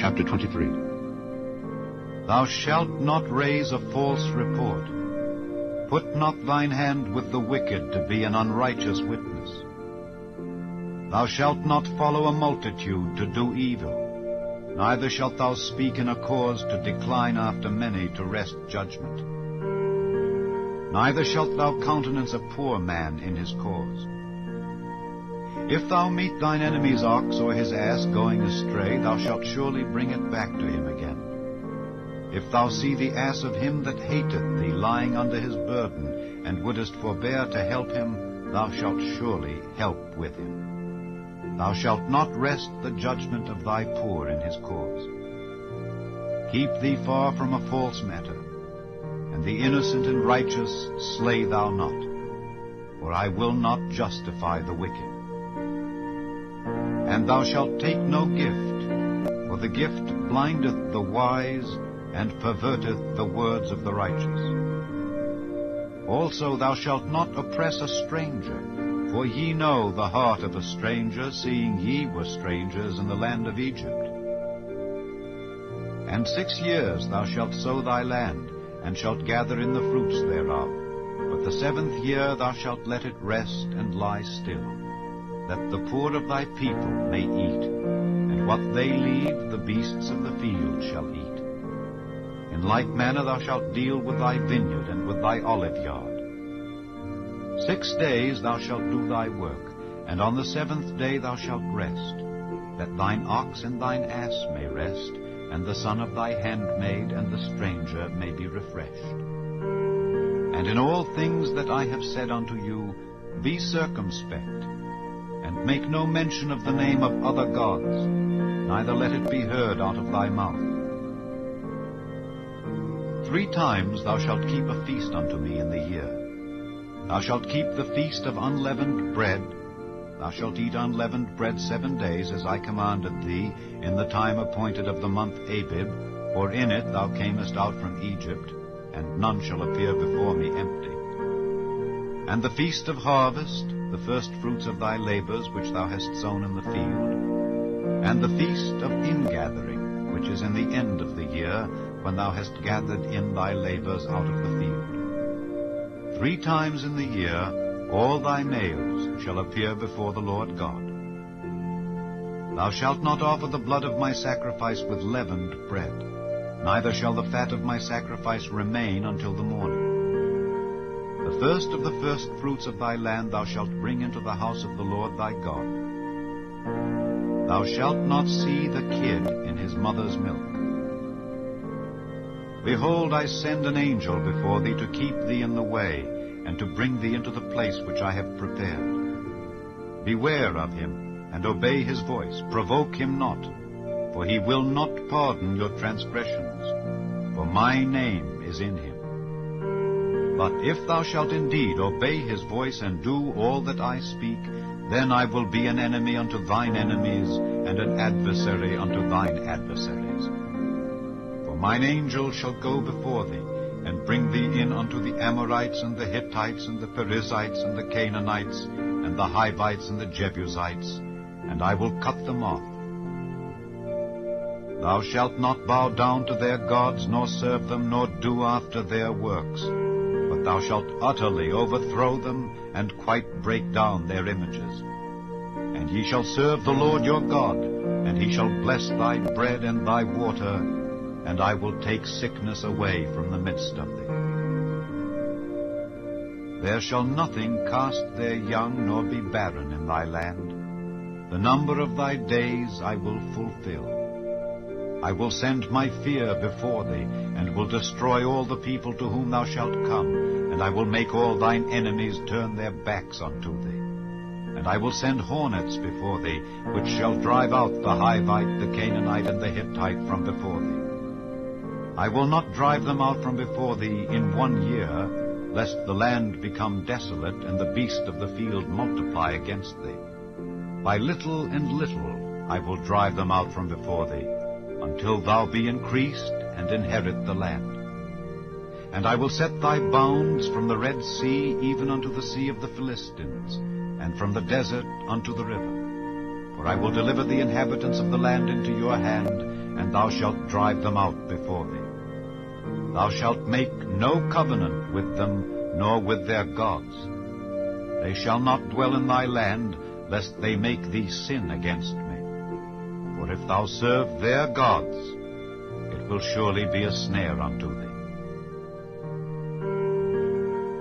Chapter 23. Thou shalt not raise a false report. Put not thine hand with the wicked to be an unrighteous witness. Thou shalt not follow a multitude to do evil, neither shalt thou speak in a cause to decline after many to wrest judgment. Neither shalt thou countenance a poor man in his cause. If thou meet thine enemy's ox or his ass going astray, thou shalt surely bring it back to him again. If thou see the ass of him that hateth thee lying under his burden, and wouldest forbear to help him, thou shalt surely help with him. Thou shalt not wrest the judgment of thy poor in his cause. Keep thee far from a false matter, and the innocent and righteous slay thou not, for I will not justify the wicked. And thou shalt take no gift, for the gift blindeth the wise, and perverteth the words of the righteous. Also thou shalt not oppress a stranger, for ye know the heart of a stranger, seeing ye were strangers in the land of Egypt. And 6 years thou shalt sow thy land, and shalt gather in the fruits thereof. But the 7th year thou shalt let it rest and lie still, that the poor of thy people may eat, and what they leave the beasts of the field shall eat. In like manner thou shalt deal with thy vineyard and with thy olive yard. 6 days thou shalt do thy work, and on the 7th day thou shalt rest, that thine ox and thine ass may rest, and the son of thy handmaid and the stranger may be refreshed. And in all things that I have said unto you, be circumspect, and make no mention of the name of other gods, neither let it be heard out of thy mouth. 3 times thou shalt keep a feast unto me in the year. Thou shalt keep the feast of unleavened bread. Thou shalt eat unleavened bread 7 days, as I commanded thee, in the time appointed of the month Abib, for in it thou camest out from Egypt, and none shall appear before me empty. And the feast of harvest, the first fruits of thy labors which thou hast sown in the field, and the feast of ingathering, which is in the end of the year, when thou hast gathered in thy labors out of the field. 3 times in the year all thy males shall appear before the Lord God. Thou shalt not offer the blood of my sacrifice with leavened bread, neither shall the fat of my sacrifice remain until the morning. The first of the first fruits of thy land thou shalt bring into the house of the Lord thy God. Thou shalt not see the kid in his mother's milk. Behold, I send an angel before thee to keep thee in the way, and to bring thee into the place which I have prepared. Beware of him, and obey his voice. Provoke him not, for he will not pardon your transgressions, for my name is in him. But if thou shalt indeed obey his voice, and do all that I speak, then I will be an enemy unto thine enemies, and an adversary unto thine adversaries. Mine angel shall go before thee, and bring thee in unto the Amorites, and the Hittites, and the Perizzites, and the Canaanites, and the Hivites, and the Jebusites, and I will cut them off. Thou shalt not bow down to their gods, nor serve them, nor do after their works, but thou shalt utterly overthrow them, and quite break down their images. And ye shall serve the Lord your God, and he shall bless thy bread and thy water, and I will take sickness away from the midst of thee. There shall nothing cast their young, nor be barren in thy land. The number of thy days I will fulfill. I will send my fear before thee, and will destroy all the people to whom thou shalt come, and I will make all thine enemies turn their backs unto thee. And I will send hornets before thee, which shall drive out the Hivite, the Canaanite, and the Hittite from before thee. I will not drive them out from before thee in 1 year, lest the land become desolate, and the beast of the field multiply against thee. By little and little I will drive them out from before thee, until thou be increased, and inherit the land. And I will set thy bounds from the Red Sea even unto the sea of the Philistines, and from the desert unto the river. For I will deliver the inhabitants of the land into your hand, and thou shalt drive them out before thee. Thou shalt make no covenant with them, nor with their gods. They shall not dwell in thy land, lest they make thee sin against me. For if thou serve their gods, it will surely be a snare unto thee.